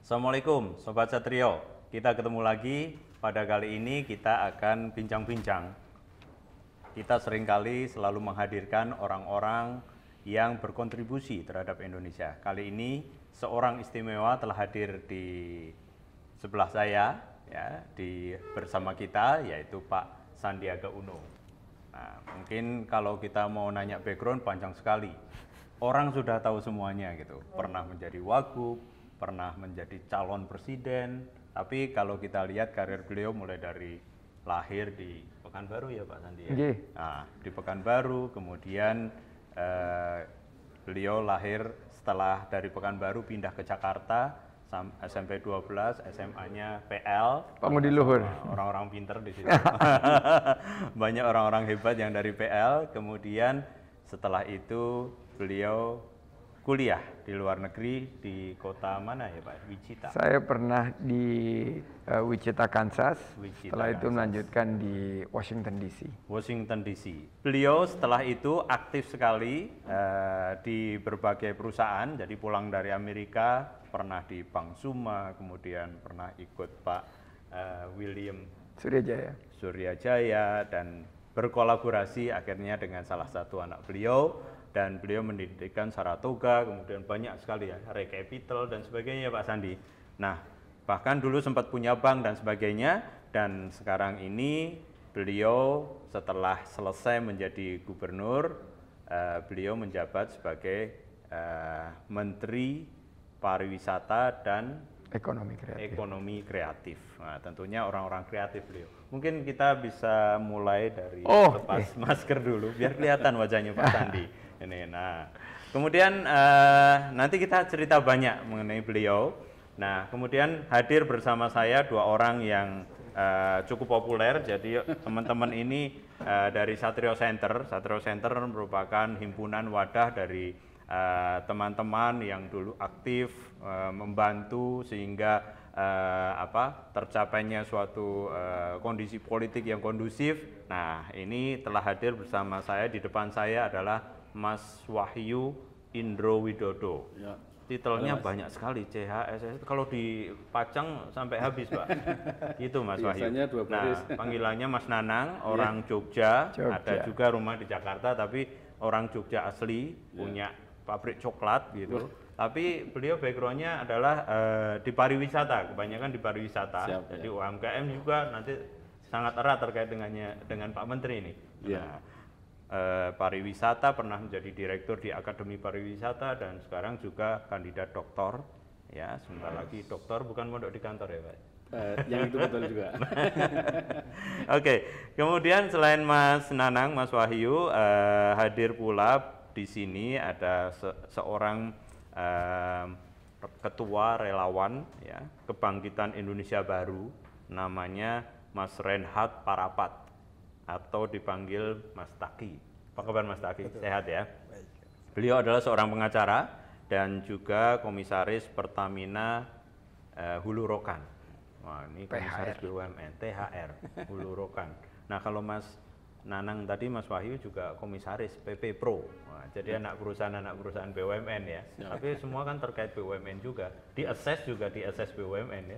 Assalamualaikum Sobat Satrio, kita ketemu lagi. Pada kali ini kita akan bincang-bincang. Kita seringkali selalu menghadirkan orang-orang yang berkontribusi terhadap Indonesia. Kali ini seorang istimewa telah hadir di sebelah saya, ya, bersama kita, yaitu Pak Sandiaga Uno. Nah, mungkin kalau kita mau nanya background panjang sekali. Orang sudah tahu semuanya gitu, pernah menjadi wagub, pernah menjadi calon presiden, tapi kalau kita lihat karir beliau mulai dari lahir di Pekanbaru ya Pak Sandi. Nah, di Pekanbaru, kemudian beliau lahir setelah dari Pekanbaru pindah ke Jakarta, SMP 12, SMA-nya PL. Pamudi Luhur. Orang-orang pinter di situ. Banyak orang-orang hebat yang dari PL, kemudian setelah itu beliau kuliah di luar negeri di kota mana ya Pak? Wichita. Saya pernah di Wichita, Kansas. Setelah itu Kansas. melanjutkan di Washington DC. Washington DC. Beliau setelah itu aktif sekali di berbagai perusahaan. Jadi pulang dari Amerika, pernah di Bank Suma, kemudian pernah ikut Pak William Suryajaya dan berkolaborasi akhirnya dengan salah satu anak beliau. Dan beliau mendirikan Saratoga, kemudian banyak sekali ya, Ray Capital dan sebagainya Pak Sandi. Nah, bahkan dulu sempat punya bank dan sebagainya, dan sekarang ini beliau setelah selesai menjadi gubernur, beliau menjabat sebagai Menteri Pariwisata dan Ekonomi Kreatif. Nah, tentunya orang-orang kreatif beliau. Mungkin kita bisa mulai dari lepas masker dulu, biar kelihatan wajahnya Pak Sandi. Ini, nah, kemudian nanti kita cerita banyak mengenai beliau. Nah, kemudian hadir bersama saya dua orang yang cukup populer. Jadi teman-teman ini dari Satrio Center. Satrio Center merupakan himpunan wadah dari teman-teman yang dulu aktif membantu sehingga tercapainya suatu kondisi politik yang kondusif. Nah, ini telah hadir bersama saya. Di depan saya adalah Mas Wahyu Indro Widodo. Ya. Titelnya banyak sekali, CHSS. Kalau dipajang sampai habis, Pak. Gitu Mas Wahyu. Nah, panggilannya Mas Nanang, orang Jogja. Ada juga rumah di Jakarta, tapi orang Jogja asli, punya pabrik coklat gitu. Tapi beliau backgroundnya adalah di pariwisata, kebanyakan di pariwisata. Jadi UMKM juga nanti sangat erat terkait dengan Pak Menteri ini. Nah, pariwisata, pernah menjadi direktur di Akademi Pariwisata dan sekarang juga kandidat doktor. Ya, sebentar lagi doktor, bukan mondok di kantor ya Pak? Yang itu betul juga. Oke, kemudian selain Mas Nanang, Mas Wahyu hadir pula di sini ada seorang ketua relawan ya Kebangkitan Indonesia Baru, namanya Mas Reinhard Parapat atau dipanggil Mas Taki. Apa kabar Mas Taki? Betul. Sehat ya? Baik. Beliau adalah seorang pengacara dan juga komisaris Pertamina Hulu Rokan. Wah, ini komisaris BUMN, THR Hulu Rokan. Nah, kalau Mas Nanang tadi, Mas Wahyu juga komisaris PP Pro. Wah, jadi anak perusahaan BUMN ya. Tapi semua kan terkait BUMN juga. Di assess BUMN ya.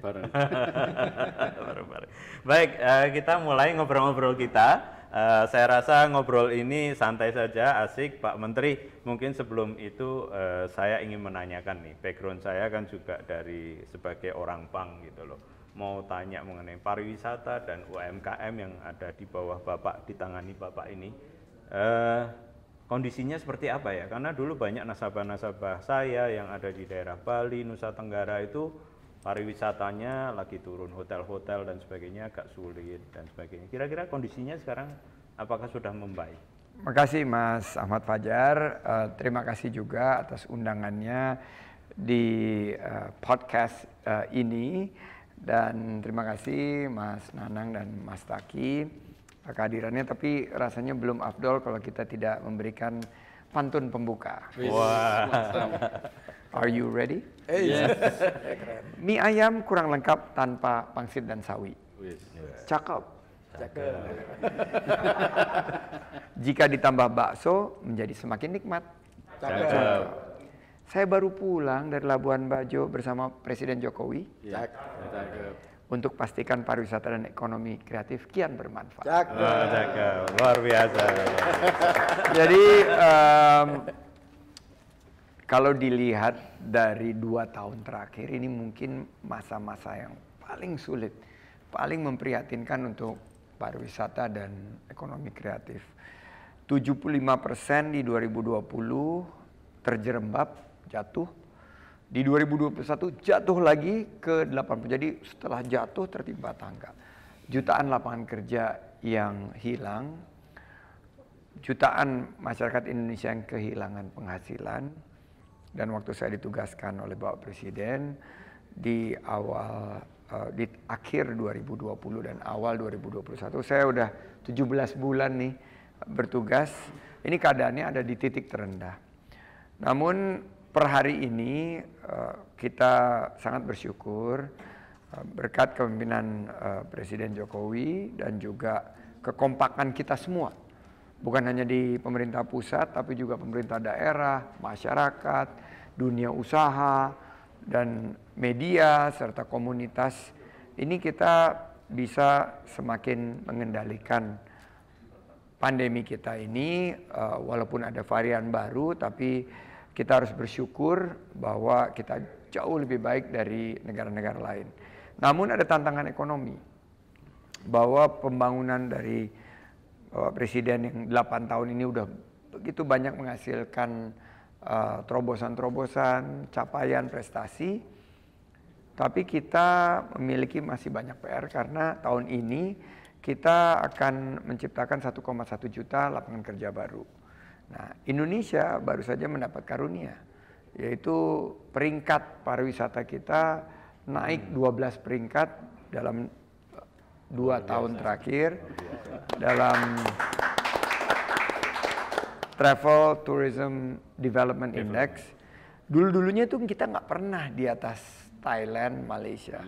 Baik, kita mulai ngobrol-ngobrol kita. Saya rasa ngobrol ini santai saja, asik Pak Menteri. Mungkin sebelum itu saya ingin menanyakan nih, background saya kan juga dari sebagai orang bank gitu loh. Mau tanya mengenai pariwisata dan UMKM yang ada di bawah Bapak, ditangani Bapak ini, kondisinya seperti apa ya? Karena dulu banyak nasabah-nasabah saya yang ada di daerah Bali, Nusa Tenggara itu pariwisatanya lagi turun, hotel-hotel dan sebagainya agak sulit dan sebagainya. Kira-kira kondisinya sekarang apakah sudah membaik? Makasih Mas Ahmad Fajar, terima kasih juga atas undangannya di podcast ini. Dan terima kasih Mas Nanang dan Mas Taki kehadirannya, tapi rasanya belum afdol kalau kita tidak memberikan pantun pembuka. Wah. Are you ready? Yes. Mie ayam kurang lengkap tanpa pangsit dan sawi. Cakep. Jika ditambah bakso menjadi semakin nikmat. Cakep. Saya baru pulang dari Labuan Bajo bersama Presiden Jokowi untuk pastikan pariwisata dan ekonomi kreatif kian bermanfaat. Cakep, luar biasa. Jadi kalau dilihat dari 2 tahun terakhir ini mungkin masa-masa yang paling sulit, paling memprihatinkan untuk pariwisata dan ekonomi kreatif. 75% di 2020 terjerembab, jatuh. Di 2021 jatuh lagi ke 80. Jadi setelah jatuh tertimpa tangga. Jutaan lapangan kerja yang hilang, jutaan masyarakat Indonesia yang kehilangan penghasilan. Dan waktu saya ditugaskan oleh Bapak Presiden di akhir 2020 dan awal 2021, saya udah 17 bulan nih bertugas. Ini keadaannya ada di titik terendah. Namun per hari ini kita sangat bersyukur berkat kepemimpinan Presiden Jokowi dan juga kekompakan kita semua. Bukan hanya di pemerintah pusat, tapi juga pemerintah daerah, masyarakat, dunia usaha, dan media, serta komunitas. Ini kita bisa semakin mengendalikan pandemi kita ini, walaupun ada varian baru, tapi kita harus bersyukur bahwa kita jauh lebih baik dari negara-negara lain. Namun ada tantangan ekonomi, bahwa pembangunan dari Presiden yang 8 tahun ini udah begitu banyak menghasilkan terobosan-terobosan, capaian, prestasi. Tapi kita memiliki masih banyak PR karena tahun ini kita akan menciptakan 1,1 juta lapangan kerja baru. Nah, Indonesia baru saja mendapat karunia, yaitu peringkat pariwisata kita naik 12 peringkat dalam 2 tahun terakhir dalam Travel Tourism Development Index. Dulu-dulunya tuh kita nggak pernah di atas Thailand, Malaysia.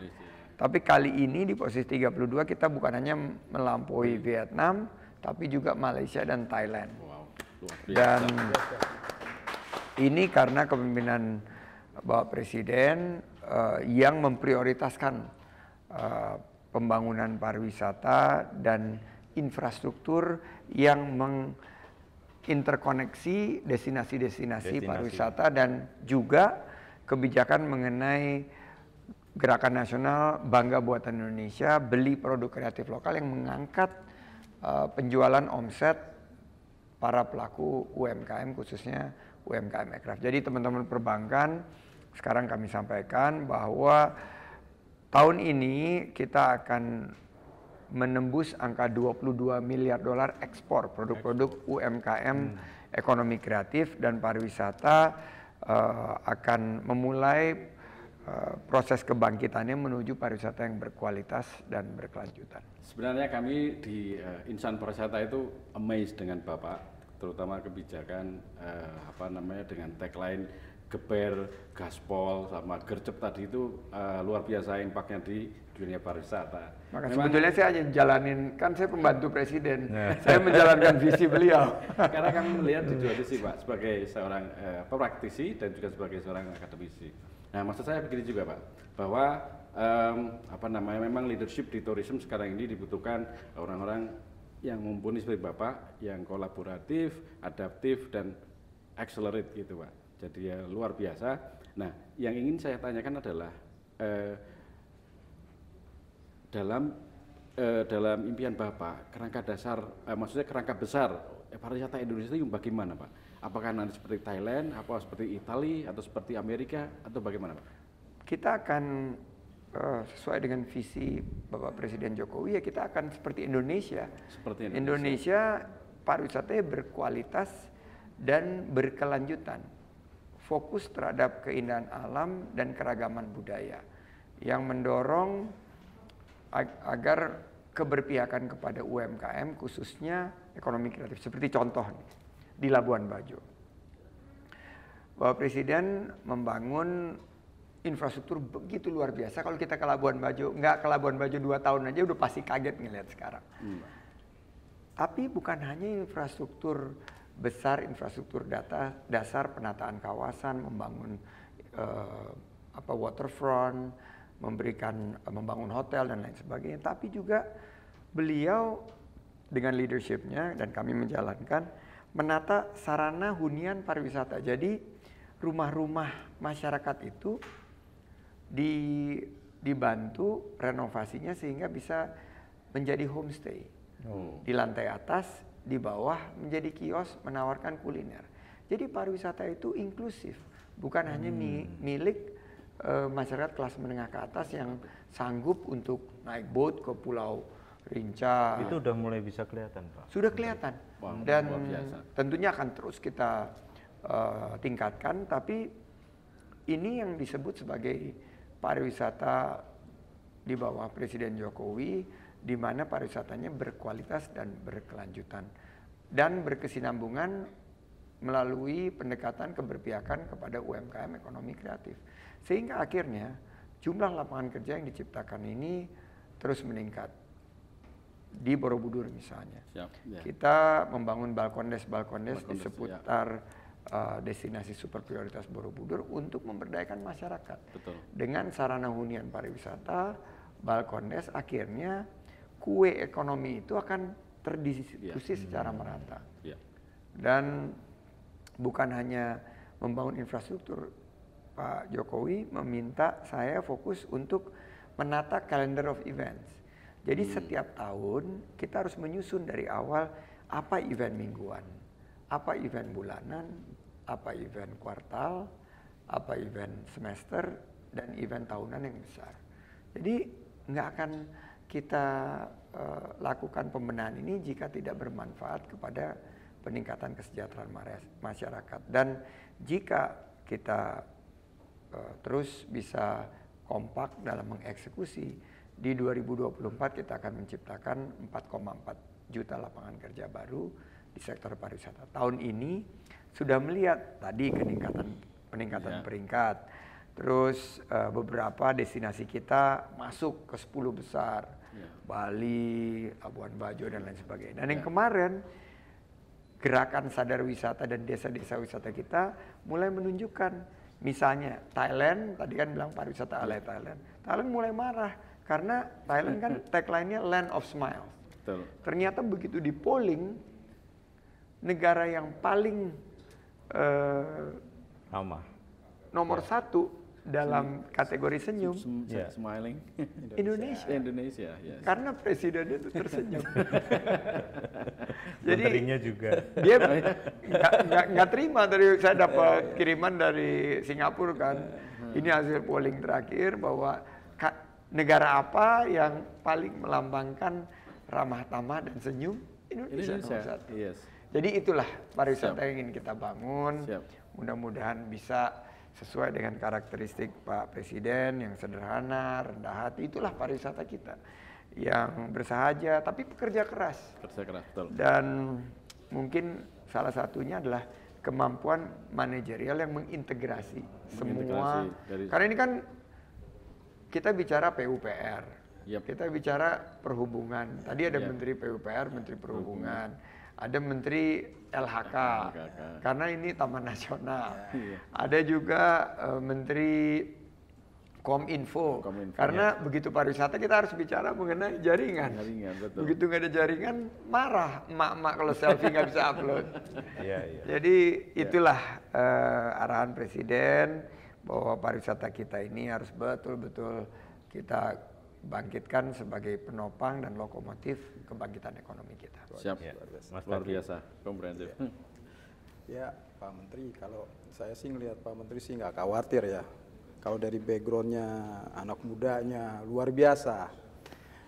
Tapi kali ini di posisi 32 kita bukan hanya melampaui Vietnam, tapi juga Malaysia dan Thailand. Dan ini karena kepemimpinan Bapak Presiden yang memprioritaskan pembangunan pariwisata dan infrastruktur yang menginterkoneksi destinasi-destinasi pariwisata dan juga kebijakan mengenai gerakan nasional Bangga Buatan Indonesia, beli produk kreatif lokal yang mengangkat penjualan omset para pelaku UMKM, khususnya UMKM Aircraft. Jadi teman-teman perbankan, sekarang kami sampaikan bahwa tahun ini kita akan menembus angka 22 miliar dolar ekspor produk-produk UMKM ekonomi kreatif, dan pariwisata akan memulai proses kebangkitannya menuju pariwisata yang berkualitas dan berkelanjutan. Sebenarnya kami di Insan Pariwisata itu amazed dengan Bapak, terutama kebijakan dengan tagline geber, gaspol, sama gercep tadi itu luar biasa impaknya di dunia pariwisata. Maka sebetulnya saya hanya jalanin, kan saya pembantu presiden, saya menjalankan visi beliau. Karena kami melihat di dua sisi Pak, sebagai seorang praktisi dan juga sebagai seorang akademisi. Nah, maksud saya begini juga Pak, bahwa memang leadership di tourism sekarang ini dibutuhkan orang-orang yang mumpuni seperti Bapak, yang kolaboratif, adaptif, dan accelerate gitu Pak. Jadi ya luar biasa. Nah, yang ingin saya tanyakan adalah dalam impian Bapak, kerangka dasar, maksudnya kerangka besar pariwisata Indonesia itu bagaimana Pak? Apakah nanti seperti Thailand, apa seperti Italia, atau seperti Amerika, atau bagaimana Pak? Kita akan sesuai dengan visi Bapak Presiden Jokowi, ya kita akan seperti Indonesia. Seperti Indonesia pariwisatanya berkualitas dan berkelanjutan, fokus terhadap keindahan alam dan keragaman budaya, yang mendorong agar keberpihakan kepada UMKM, khususnya ekonomi kreatif. Seperti contoh nih, di Labuan Bajo, Bapak Presiden membangun infrastruktur begitu luar biasa. Kalau kita ke Labuan Bajo, nggak ke Labuan Bajo 2 tahun aja udah pasti kaget ngelihat sekarang. Tapi bukan hanya infrastruktur besar infrastruktur dasar penataan kawasan, membangun waterfront, membangun hotel dan lain sebagainya. Tapi juga beliau dengan leadershipnya dan kami menjalankan menata sarana hunian pariwisata. Jadi rumah-rumah masyarakat itu dibantu renovasinya sehingga bisa menjadi homestay. Di lantai atas, di bawah menjadi kios menawarkan kuliner. Jadi pariwisata itu inklusif, bukan hanya milik masyarakat kelas menengah ke atas yang sanggup untuk naik boat ke Pulau Rinca. Itu udah mulai bisa kelihatan, Pak. Sudah kelihatan. Wah, Dan luar biasa. tentunya akan terus kita tingkatkan, tapi ini yang disebut sebagai pariwisata di bawah Presiden Jokowi, di mana pariwisatanya berkualitas dan berkelanjutan dan berkesinambungan melalui pendekatan keberpihakan kepada UMKM ekonomi kreatif. Sehingga akhirnya jumlah lapangan kerja yang diciptakan ini terus meningkat. Di Borobudur misalnya. Siap, ya. Kita membangun balkondes di Balkondes, seputar destinasi super prioritas Borobudur untuk memberdayakan masyarakat. Betul. Dengan sarana hunian pariwisata, balkondes, akhirnya kue ekonomi itu akan terdistribusi secara merata. Ya. Dan bukan hanya membangun infrastruktur, Pak Jokowi meminta saya fokus untuk menata calendar of events. Jadi setiap tahun kita harus menyusun dari awal apa event mingguan, apa event bulanan, apa event kuartal, apa event semester, dan event tahunan yang besar. Jadi nggak akan kita lakukan pembenahan ini jika tidak bermanfaat kepada peningkatan kesejahteraan masyarakat. Dan jika kita terus bisa kompak dalam mengeksekusi, di 2024 kita akan menciptakan 4,4 juta lapangan kerja baru di sektor pariwisata. Tahun ini sudah melihat tadi peningkatan peringkat. Terus beberapa destinasi kita masuk ke 10 besar. Bali, Labuan Bajo dan lain sebagainya. Dan yang kemarin gerakan sadar wisata dan desa-desa wisata kita mulai menunjukkan, misalnya Thailand, tadi kan bilang pariwisata ala Thailand. Thailand mulai marah karena Thailand kan tagline-nya Land of Smiles. Betul. Ternyata begitu di polling, negara yang paling nomor satu dalam kategori senyum, Smiling. Indonesia. Yes. Karena presidennya itu tersenyum. Jadi Menterinya juga. dia nggak terima. Dari saya dapat kiriman dari Singapura kan. Ini hasil polling terakhir bahwa negara apa yang paling melambangkan ramah tamah dan senyum? Indonesia. Nomor satu. Yes. Jadi itulah pariwisata yang ingin kita bangun. Siap. Mudah-mudahan bisa sesuai dengan karakteristik Pak Presiden yang sederhana, rendah hati. Itulah pariwisata kita yang bersahaja tapi pekerja keras. Kerja keras, betul. Dan mungkin salah satunya adalah kemampuan manajerial yang mengintegrasi semua. Karena ini kan kita bicara PUPR, kita bicara perhubungan. Tadi ada Menteri PUPR, Menteri Perhubungan, ada Menteri LHK, karena ini Taman Nasional. Ada juga Menteri Kominfo, karena begitu pariwisata kita harus bicara mengenai jaringan. Betul. Begitu nggak ada jaringan, marah emak-emak kalau selfie nggak bisa upload. Jadi itulah arahan Presiden bahwa pariwisata kita ini harus betul-betul kita bangkitkan sebagai penopang dan lokomotif kebangkitan ekonomi kita. Siap, luar biasa, komprehensif. Ya, Pak Menteri, kalau saya sih ngelihat Pak Menteri sih nggak khawatir ya. Kalau dari backgroundnya, anak mudanya luar biasa.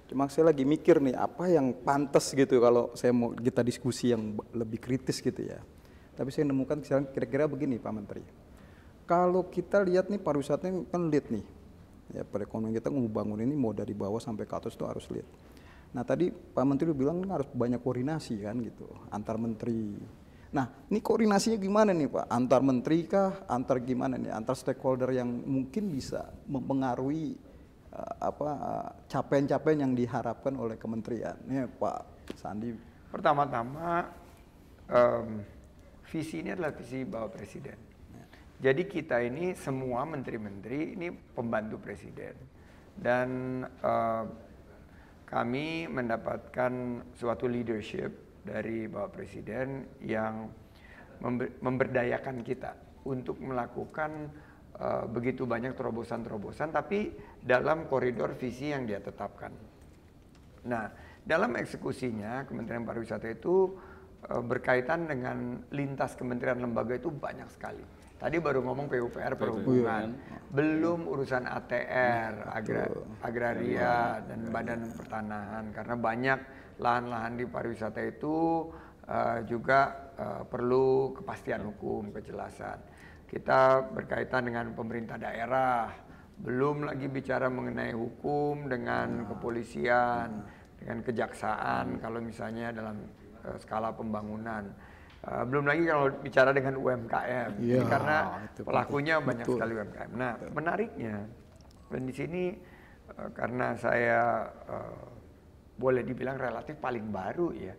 Cuma saya lagi mikir nih, apa yang pantas gitu kalau saya mau kita diskusi yang lebih kritis gitu ya. Tapi saya nemukan kira-kira begini Pak Menteri. Kalau kita lihat nih pariwisatanya kan lead nih. Ya, perekonomian kita mau bangun ini mau dari bawah sampai ke atas itu harus lead. Nah tadi Pak Menteri bilang harus banyak koordinasi kan gitu antar menteri. Nah ini koordinasinya gimana nih Pak? Antar menteri kah? Antar gimana nih? Antar stakeholder yang mungkin bisa mempengaruhi capaian-capaian yang diharapkan oleh kementerian. Nih Pak Sandi. Pertama-tama visi ini adalah visi Bapak Presiden. Jadi kita ini semua menteri-menteri ini pembantu Presiden. Dan kami mendapatkan suatu leadership dari Bapak Presiden yang memberdayakan kita untuk melakukan begitu banyak terobosan-terobosan, tapi dalam koridor visi yang dia tetapkan. Nah, dalam eksekusinya Kementerian Pariwisata itu berkaitan dengan lintas kementerian lembaga itu banyak sekali. Tadi baru ngomong PUPR perhubungan, belum urusan ATR, agraria dan badan pertanahan, karena banyak lahan-lahan di pariwisata itu juga perlu kepastian hukum, kejelasan. Kita berkaitan dengan pemerintah daerah, belum lagi bicara mengenai hukum dengan kepolisian, dengan kejaksaan kalau misalnya dalam skala pembangunan. Belum lagi kalau bicara dengan UMKM, karena pelakunya banyak sekali UMKM. Nah, menariknya, dan di sini karena saya boleh dibilang relatif paling baru ya,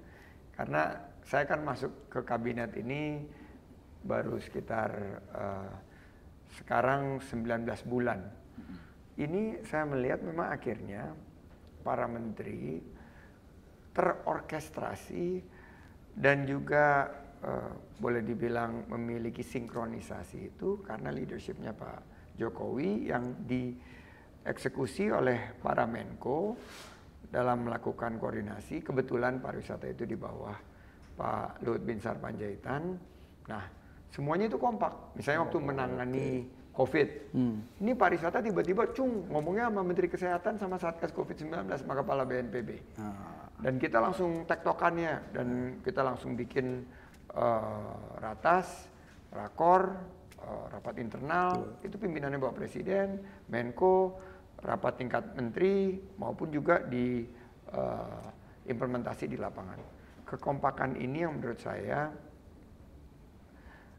karena saya kan masuk ke kabinet ini baru sekitar sekarang 19 bulan. Ini saya melihat memang akhirnya para menteri terorkestrasi dan juga boleh dibilang memiliki sinkronisasi itu karena leadershipnya Pak Jokowi yang dieksekusi oleh para Menko dalam melakukan koordinasi. Kebetulan pariwisata itu di bawah Pak Luhut Binsar Panjaitan. Nah, semuanya itu kompak. Misalnya waktu menangani COVID, ini pariwisata tiba-tiba ngomongnya sama Menteri Kesehatan sama Satgas COVID-19 sama Kepala BNPB. Dan kita langsung tektokannya dan kita langsung bikin ratas, rakor, rapat internal, itu pimpinannya Bapak Presiden, Menko, rapat tingkat menteri maupun juga di implementasi di lapangan. Kekompakan ini yang menurut saya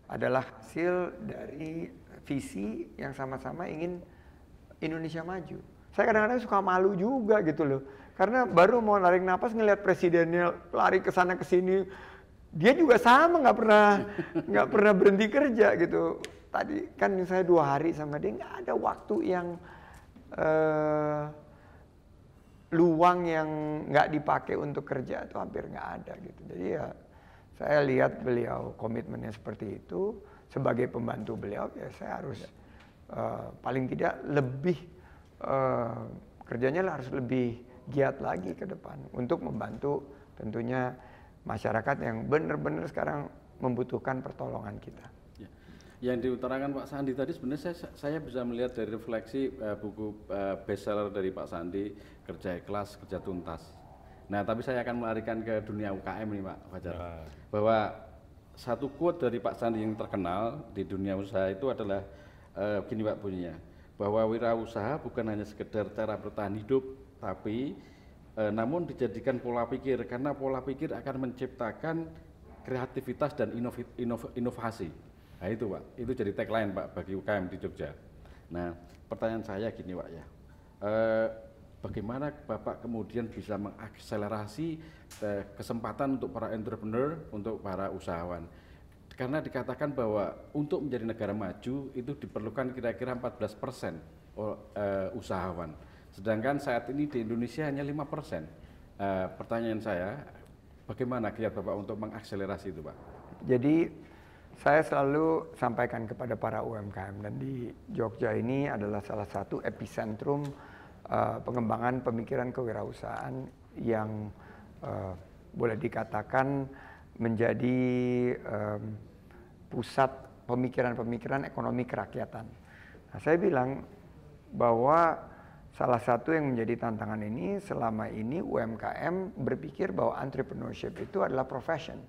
adalah hasil dari visi yang sama-sama ingin Indonesia maju. Saya kadang-kadang suka malu juga gitu loh, karena baru mau narik napas ngelihat presidennya lari ke sana ke sini. Dia juga sama nggak pernah berhenti kerja gitu. Tadi kan saya 2 hari sama dia, nggak ada waktu yang luang yang nggak dipakai untuk kerja itu hampir nggak ada gitu. Jadi ya saya lihat beliau komitmennya seperti itu. Sebagai pembantu beliau ya saya harus paling tidak lebih kerjanya harus lebih giat lagi ke depan untuk membantu tentunya masyarakat yang benar-benar sekarang membutuhkan pertolongan kita. Ya. Yang diutarakan Pak Sandi tadi sebenarnya saya bisa melihat dari refleksi buku bestseller dari Pak Sandi, Kerja Ikhlas, Kerja Tuntas. Nah, tapi saya akan melarikan ke dunia UKM nih Pak Fajar. Bahwa satu quote dari Pak Sandi yang terkenal di dunia usaha itu adalah gini Pak bunyinya, bahwa wirausaha bukan hanya sekedar cara bertahan hidup, tapi namun dijadikan pola pikir, karena pola pikir akan menciptakan kreativitas dan inovasi. Nah itu Pak, itu jadi tagline Pak bagi UKM di Jogja. Nah pertanyaan saya gini Pak ya, bagaimana Bapak kemudian bisa mengakselerasi kesempatan untuk para entrepreneur, untuk para usahawan? Karena dikatakan bahwa untuk menjadi negara maju itu diperlukan kira-kira 14% usahawan. Sedangkan saat ini di Indonesia hanya 5%. Pertanyaan saya, bagaimana kiat Bapak untuk mengakselerasi itu Pak? Jadi saya selalu sampaikan kepada para UMKM, dan di Jogja ini adalah salah satu epicentrum pengembangan pemikiran kewirausahaan yang boleh dikatakan menjadi pusat pemikiran-pemikiran ekonomi kerakyatan. Nah, saya bilang bahwa salah satu yang menjadi tantangan ini selama ini UMKM berpikir bahwa entrepreneurship itu adalah profession,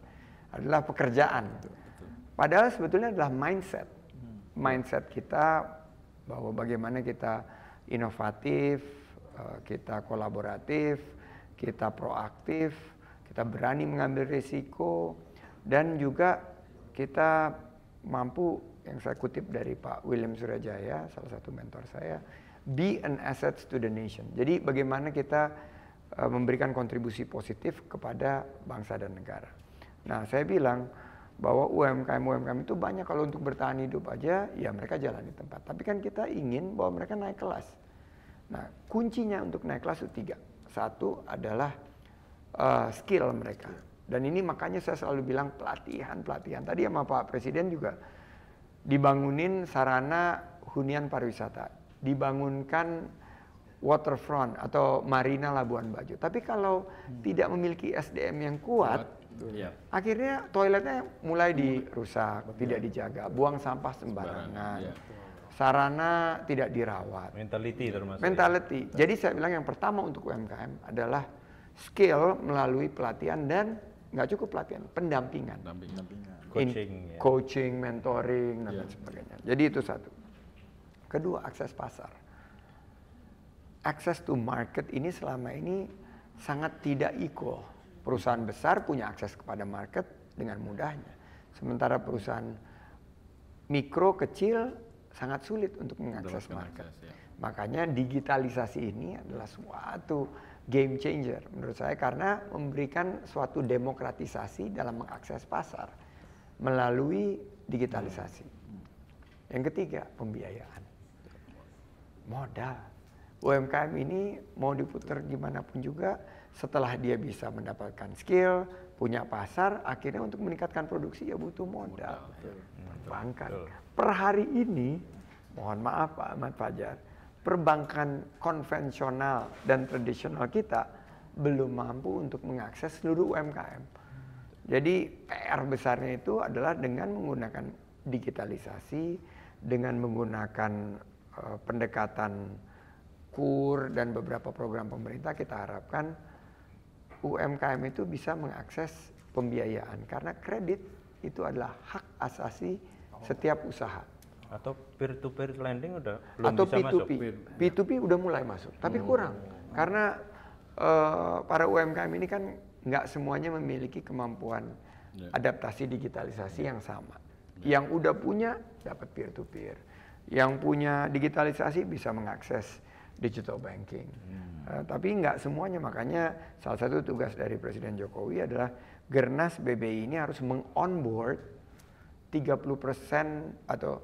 adalah pekerjaan. Padahal sebetulnya adalah mindset. Mindset kita bahwa bagaimana kita inovatif, kita kolaboratif, kita proaktif, kita berani mengambil risiko, dan juga kita mampu, yang saya kutip dari Pak William Surajaya, salah satu mentor saya, be an asset to the nation. Jadi bagaimana kita memberikan kontribusi positif kepada bangsa dan negara. Nah, saya bilang bahwa UMKM itu banyak kalau untuk bertahan hidup aja ya mereka jalan di tempat. Tapi kan kita ingin bahwa mereka naik kelas. Nah, kuncinya untuk naik kelas itu 3. Satu adalah skill mereka. Dan ini makanya saya selalu bilang pelatihan. Tadi sama Pak Presiden juga dibangunin sarana hunian pariwisata, dibangunkan waterfront atau marina Labuan Bajo. Tapi kalau tidak memiliki SDM yang kuat, akhirnya toiletnya mulai dirusak, tidak dijaga, buang sampah sembarangan, sarana tidak dirawat. Mentality termasuk. Mentality. Jadi saya bilang yang pertama untuk UMKM adalah skill melalui pelatihan dan nggak cukup pelatihan, pendampingan. Coaching, mentoring, dan lain sebagainya. Jadi itu satu. Kedua, akses pasar. Access to market ini selama ini sangat tidak equal. Perusahaan besar punya akses kepada market dengan mudahnya. Sementara perusahaan mikro, kecil sangat sulit untuk mengakses market. Makanya digitalisasi ini adalah suatu game changer menurut saya karena memberikan suatu demokratisasi dalam mengakses pasar melalui digitalisasi. Yang ketiga, pembiayaan. Modal. UMKM ini mau diputar gimana pun juga setelah dia bisa mendapatkan skill, punya pasar, akhirnya untuk meningkatkan produksi ya butuh modal. Perbankan. Per hari ini, mohon maaf Pak Ahmad Fajar, perbankan konvensional dan tradisional kita belum mampu untuk mengakses seluruh UMKM. Jadi PR besarnya itu adalah dengan menggunakan digitalisasi, dengan menggunakan pendekatan KUR dan beberapa program pemerintah, kita harapkan UMKM itu bisa mengakses pembiayaan karena kredit itu adalah hak asasi setiap usaha. Atau peer-to-peer lending udah belum atau bisa P2P. masuk. P2P udah mulai masuk, tapi kurang karena para UMKM ini kan nggak semuanya memiliki kemampuan adaptasi digitalisasi yang sama. Yang udah punya dapat peer-to-peer, yang punya digitalisasi bisa mengakses digital banking. Tapi nggak semuanya, makanya salah satu tugas dari Presiden Jokowi adalah Gernas BBI ini harus meng-onboard 30% atau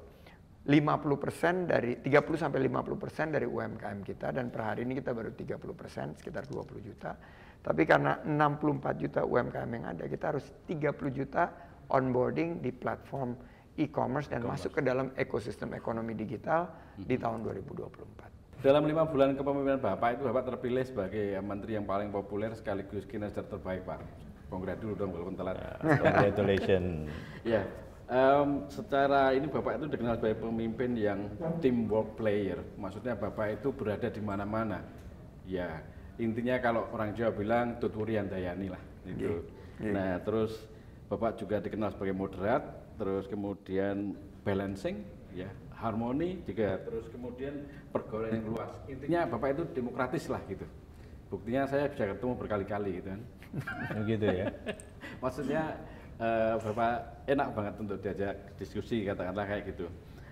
50% dari 30 sampai 50% dari UMKM kita, dan per hari ini kita baru 30%, sekitar 20 juta. Tapi karena 64 juta UMKM yang ada, kita harus 30 juta onboarding di platform e-commerce dan masuk ke dalam ekosistem ekonomi digital di tahun 2024. Dalam 5 bulan kepemimpinan Bapak itu Bapak terpilih sebagai menteri yang paling populer sekaligus kinerja terbaik, Pak. Kongres dulu dong walaupun telat. Congratulations. Ya, secara ini Bapak itu dikenal sebagai pemimpin yang teamwork player. Maksudnya Bapak itu berada di mana-mana. Ya, intinya kalau orang Jawa bilang tuturi andayani lah. Gitu. Nah, terus Bapak juga dikenal sebagai moderat, terus kemudian balancing, ya, harmoni juga, terus kemudian pergaulan yang luas. Intinya Bapak itu demokratis lah gitu. Buktinya saya bisa ketemu berkali-kali gitu kan. Gitu ya. Maksudnya Bapak enak banget untuk diajak diskusi, katakanlah kayak gitu.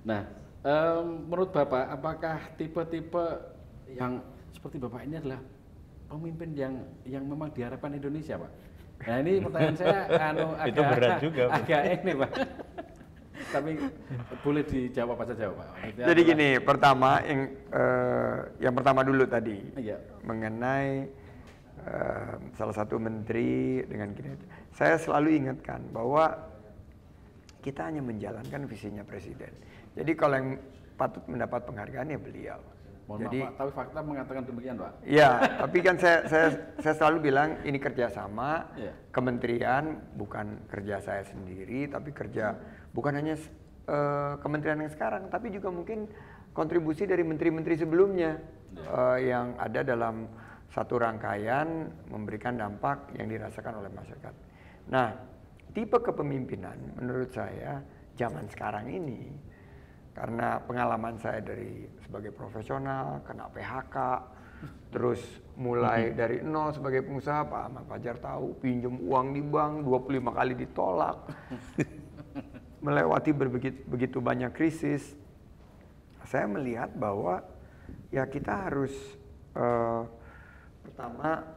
Nah, menurut Bapak apakah tipe-tipe yang seperti Bapak ini adalah pemimpin yang memang diharapkan Indonesia, Pak? Nah, ini pertanyaan saya itu berat juga, Pak. Agak ini, Pak. Tapi boleh dijawab apa saja, Pak. Jadi gini, pertama yang pertama dulu tadi mengenai salah satu menteri dengan kinerja. Saya selalu ingatkan bahwa kita hanya menjalankan visinya presiden. Jadi kalau yang patut mendapat penghargaan ya beliau. Jadi, maaf, Pak, tapi fakta mengatakan demikian, Pak. Ya, tapi kan saya selalu bilang ini kerjasama, kementerian bukan kerja saya sendiri, tapi kerja bukan hanya kementerian yang sekarang, tapi juga mungkin kontribusi dari menteri-menteri sebelumnya yang ada dalam satu rangkaian memberikan dampak yang dirasakan oleh masyarakat. Nah, tipe kepemimpinan menurut saya zaman sekarang ini, karena pengalaman saya dari sebagai profesional, kena PHK, terus mulai dari nol sebagai pengusaha, Pak Ahmad Fajar tahu, pinjam uang di bank 25 kali ditolak, melewati begitu banyak krisis. Saya melihat bahwa ya kita harus pertama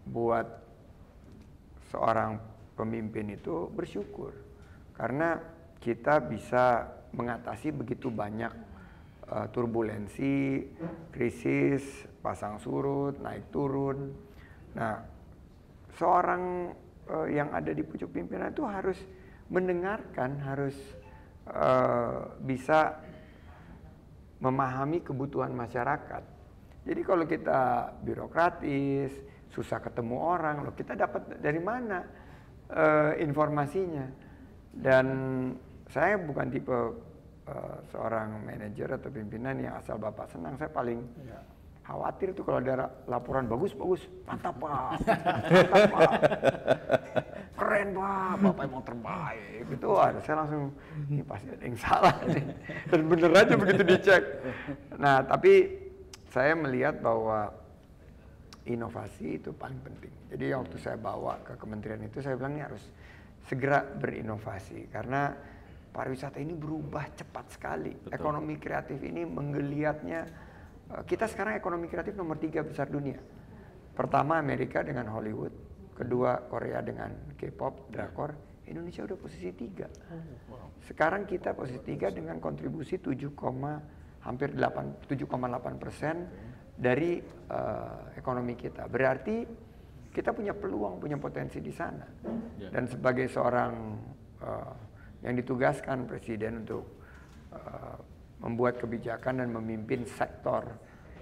buat seorang pemimpin itu bersyukur karena kita bisa mengatasi begitu banyak turbulensi, krisis, pasang surut, naik turun. Nah, seorang yang ada di pucuk pimpinan itu harus mendengarkan, harus bisa memahami kebutuhan masyarakat. Jadi kalau kita birokratis, susah ketemu orang, loh kita dapat dari mana informasinya? Dan saya bukan tipe seorang manajer atau pimpinan yang asal bapak senang. Saya paling khawatir tuh kalau ada laporan bagus, mantap pak, mantap pak, keren pak, bapak emang terbaik. Itu saya langsung, ini pasti ada yang salah nih. Dan bener aja begitu dicek. Nah tapi saya melihat bahwa inovasi itu paling penting. Jadi waktu saya bawa ke kementerian itu, saya bilang ini harus segera berinovasi karena pariwisata ini berubah cepat sekali. Betul. Ekonomi kreatif ini menggeliatnya. Kita sekarang ekonomi kreatif nomor 3 besar dunia. Pertama Amerika dengan Hollywood, kedua Korea dengan K-pop, drakor. Indonesia udah posisi 3. Sekarang kita posisi 3 dengan kontribusi 7,8% dari ekonomi kita. Berarti kita punya peluang, punya potensi di sana. Dan sebagai seorang yang ditugaskan Presiden untuk membuat kebijakan dan memimpin sektor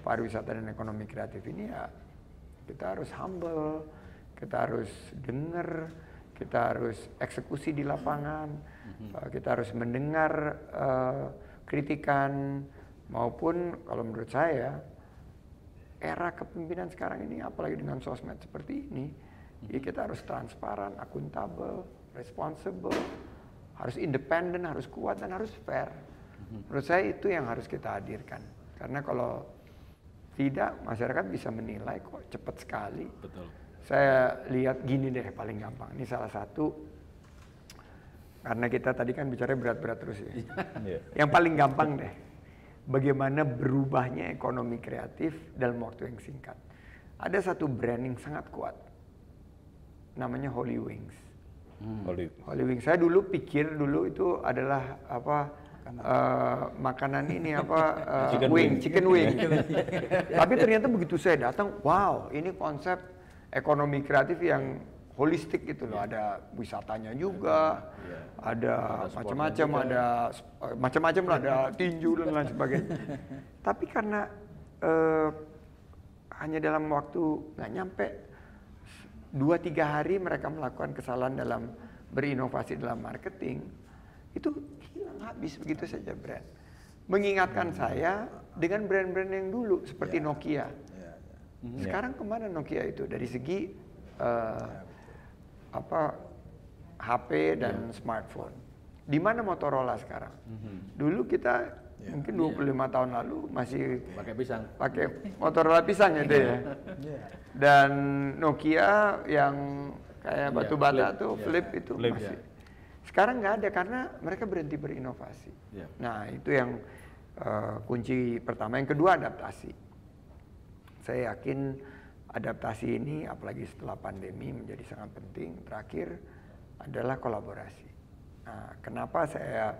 pariwisata dan ekonomi kreatif ini, ya kita harus humble, kita harus dengar, kita harus eksekusi di lapangan, kita harus mendengar kritikan, maupun kalau menurut saya era kepemimpinan sekarang ini apalagi dengan sosmed seperti ini, ya kita harus transparan, akuntabel, responsible, harus independen, harus kuat dan harus fair. Menurut saya itu yang harus kita hadirkan. Karena kalau tidak, masyarakat bisa menilai kok cepat sekali. Betul. Saya lihat gini deh paling gampang. Ini salah satu, karena kita tadi kan bicara berat-berat terus ya. Yang paling gampang deh, bagaimana berubahnya ekonomi kreatif dalam waktu yang singkat. Ada satu brand yang sangat kuat, namanya Holy Wings. Holy Wings. Saya dulu pikir dulu itu adalah apa? Makanan ini apa? Chicken wing. Tapi ternyata begitu saya datang, wow, ini konsep ekonomi kreatif yang holistik gitu loh. Ada wisatanya juga, ada macam-macam, ada macam-macam lah, ada tinju dan lain sebagainya. Tapi karena hanya dalam waktu nggak nyampe 2-3 hari mereka melakukan kesalahan dalam berinovasi dalam marketing, itu hilang habis begitu saja brand. Mengingatkan saya dengan brand-brand yang dulu seperti Nokia. Sekarang kemana Nokia itu dari segi HP dan smartphone? Di mana Motorola sekarang? Dulu kita mungkin 25 tahun lalu masih pakai Motorola pisang itu ya. Dan Nokia yang kayak batu bata tuh flip itu masih. Sekarang nggak ada karena mereka berhenti berinovasi. Nah itu yang kunci pertama. Yang kedua adaptasi. Saya yakin adaptasi ini apalagi setelah pandemi menjadi sangat penting. Terakhir adalah kolaborasi. Nah, kenapa saya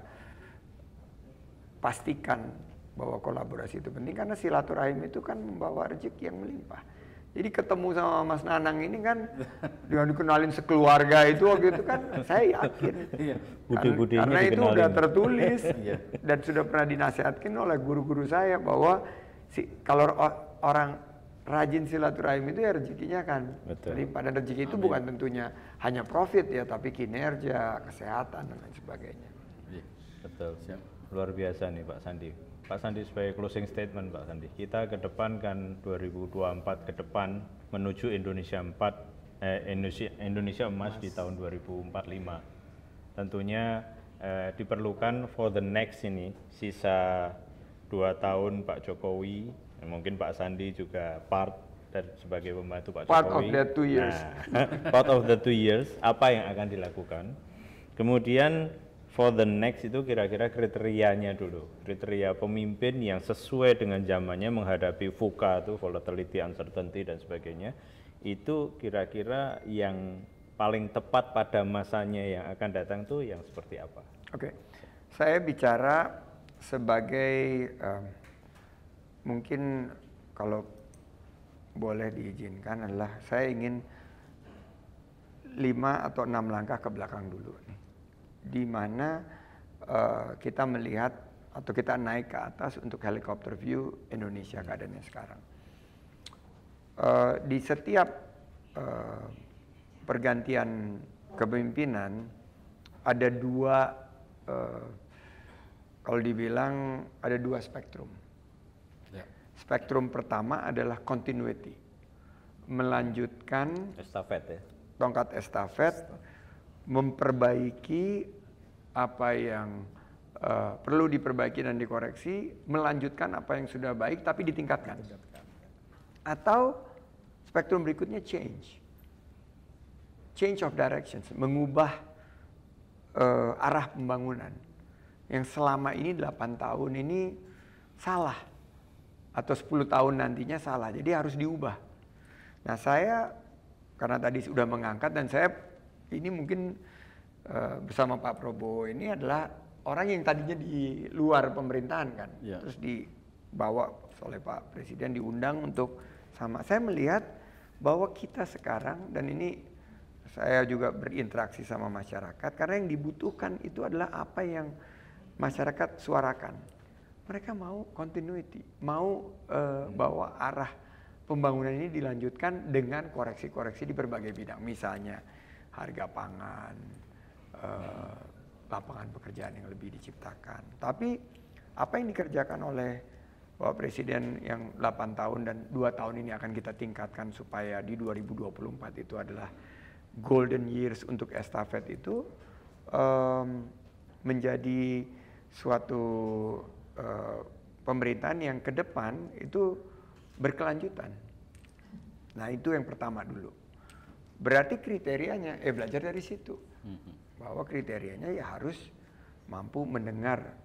pastikan bahwa kolaborasi itu penting? Karena silaturahim itu kan membawa rezeki yang melimpah. Jadi ketemu sama Mas Nanang ini kan dengan dikenalin sekeluarga itu waktu itu kan saya yakin. Karena itu udah tertulis dan sudah pernah dinasihatkan oleh guru-guru saya bahwa kalau orang rajin silaturahim itu ya rezekinya kan melimpah. Dan rezeki itu bukan tentunya hanya profit ya, tapi kinerja, kesehatan dan lain sebagainya. Betul. Luar biasa nih Pak Sandi. Pak Sandi sebagai closing statement Pak Sandi, kita ke depan kan 2024 ke depan menuju Indonesia emas di tahun 2045. Tentunya diperlukan for the next ini sisa 2 tahun Pak Jokowi, mungkin Pak Sandi juga sebagai pembantu Pak Jokowi. Part of the 2 years. Nah, part of the 2 years, apa yang akan dilakukan? Kemudian for the next itu kira-kira kriterianya dulu, kriteria pemimpin yang sesuai dengan zamannya menghadapi VUCA itu volatility, uncertainty dan sebagainya, itu kira-kira yang paling tepat pada masanya yang akan datang tuh yang seperti apa? Oke, saya bicara sebagai mungkin kalau boleh diizinkan adalah saya ingin 5 atau 6 langkah ke belakang dulu nih, di mana kita melihat atau kita naik ke atas untuk helicopter view Indonesia keadaannya sekarang. Di setiap pergantian kepemimpinan ada dua, kalau dibilang ada dua spektrum. Ya. Spektrum pertama adalah continuity, melanjutkan Estafet ya. tongkat estafet, memperbaiki apa yang perlu diperbaiki dan dikoreksi, melanjutkan apa yang sudah baik tapi ditingkatkan. Atau spektrum berikutnya change of directions, mengubah arah pembangunan yang selama ini 8 tahun ini salah atau 10 tahun nantinya salah, jadi harus diubah. Nah saya karena tadi sudah mengangkat dan saya ini mungkin bersama Pak Prabowo ini adalah orang yang tadinya di luar pemerintahan kan, terus dibawa oleh Pak Presiden, diundang untuk sama. Saya melihat bahwa kita sekarang, dan ini saya juga berinteraksi sama masyarakat, karena yang dibutuhkan itu adalah apa yang masyarakat suarakan. Mereka mau continuity, mau bahwa arah pembangunan ini dilanjutkan dengan koreksi-koreksi di berbagai bidang. Misalnya harga pangan, lapangan pekerjaan yang lebih diciptakan. Tapi apa yang dikerjakan oleh Bapak Presiden yang 8 tahun dan 2 tahun ini akan kita tingkatkan supaya di 2024 itu adalah golden years untuk estafet itu menjadi suatu pemerintahan yang ke depan itu berkelanjutan. Nah itu yang pertama dulu. Berarti kriterianya, belajar dari situ. Bahwa kriterianya ya harus mampu mendengar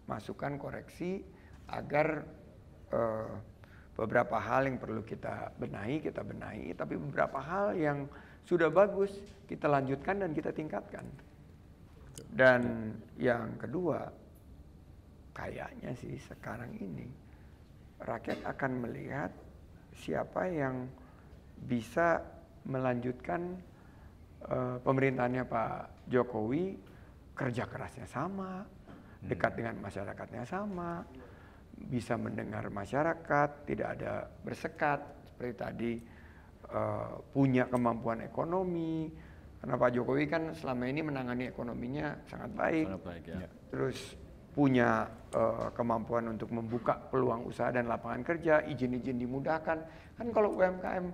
masukan koreksi agar beberapa hal yang perlu kita benahi, tapi beberapa hal yang sudah bagus kita lanjutkan dan kita tingkatkan. Dan yang kedua, kayaknya sih sekarang ini rakyat akan melihat siapa yang bisa melanjutkan pemerintahannya Pak Jokowi, kerja kerasnya sama, dekat dengan masyarakatnya sama, bisa mendengar masyarakat, tidak ada bersekat seperti tadi, punya kemampuan ekonomi, karena Pak Jokowi kan selama ini menangani ekonominya sangat baik, ya. Terus punya kemampuan untuk membuka peluang usaha dan lapangan kerja, izin-izin dimudahkan. Kan kalau UMKM,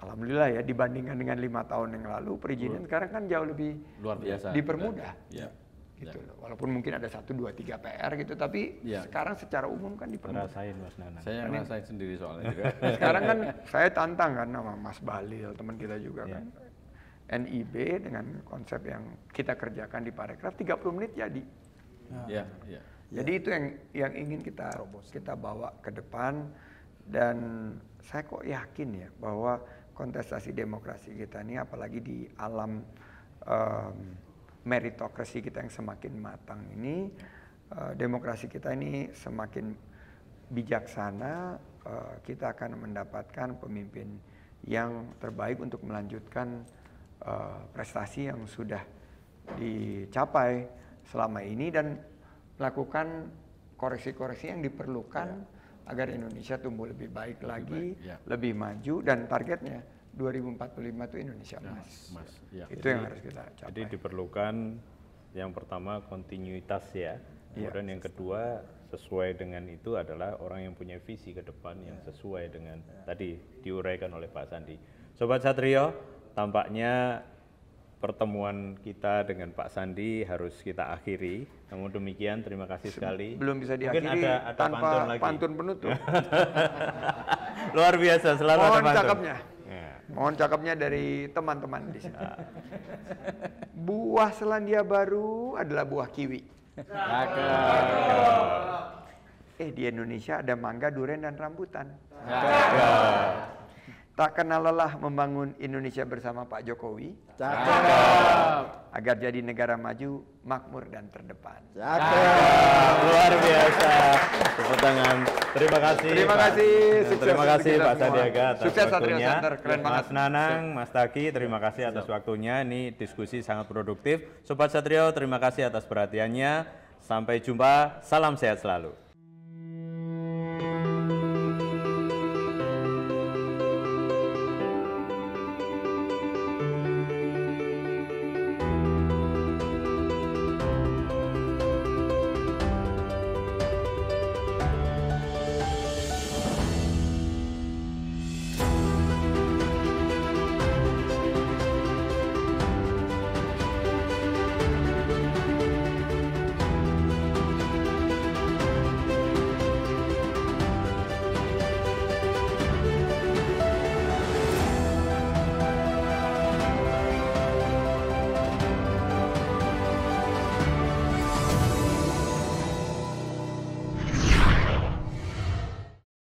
alhamdulillah ya, dibandingkan dengan 5 tahun yang lalu, perizinan sekarang kan jauh lebih luar biasa dipermudah. Ya. Gitu loh. Walaupun mungkin ada 1, 2, 3 PR gitu, tapi sekarang secara umum kan dipermudah. Rasain Mas Nanang. Saya ngerasain sendiri soalnya juga. Sekarang kan saya tantang kan sama Mas Balil, teman kita juga kan. NIB dengan konsep yang kita kerjakan di Parekraf 30 menit jadi. Ya. Jadi itu yang ingin kita bawa ke depan, dan saya kok yakin ya bahwa kontestasi demokrasi kita ini, apalagi di alam meritokrasi kita yang semakin matang ini, demokrasi kita ini semakin bijaksana, kita akan mendapatkan pemimpin yang terbaik untuk melanjutkan prestasi yang sudah dicapai selama ini dan melakukan koreksi-koreksi yang diperlukan agar Indonesia tumbuh lebih baik lagi, lebih maju, dan targetnya 2045 itu Indonesia emas. Itu yang harus kita capai. Jadi diperlukan yang pertama kontinuitas ya. Kemudian yang kedua sesuai dengan itu adalah orang yang punya visi ke depan yang sesuai dengan tadi diuraikan oleh Pak Sandi. Sobat Satrio, tampaknya pertemuan kita dengan Pak Sandi harus kita akhiri. Namun demikian, terima kasih sekali. Belum bisa Mungkin diakhiri ada tanpa pantun penutup. Luar biasa, selalu ada Mohon pantun. cakepnya. Mohon cakepnya dari teman-teman di sini. Buah Selandia Baru adalah buah kiwi. Di Indonesia ada mangga, durian, dan rambutan. tak kenal lelah membangun Indonesia bersama Pak Jokowi. Cakep. Agar jadi negara maju, makmur dan terdepan. Luar biasa. Tepuk tangan. Terima kasih. Terima Pak. kasih. Dan Sukses terima untuk kasih kita Pak semua. Sandiaga atas Sukses Satrio waktunya. Center, keren banget. Mas Nanang, Mas Taki, terima kasih atas waktunya. Ini diskusi sangat produktif. Sobat Satrio, terima kasih atas perhatiannya. Sampai jumpa. Salam sehat selalu.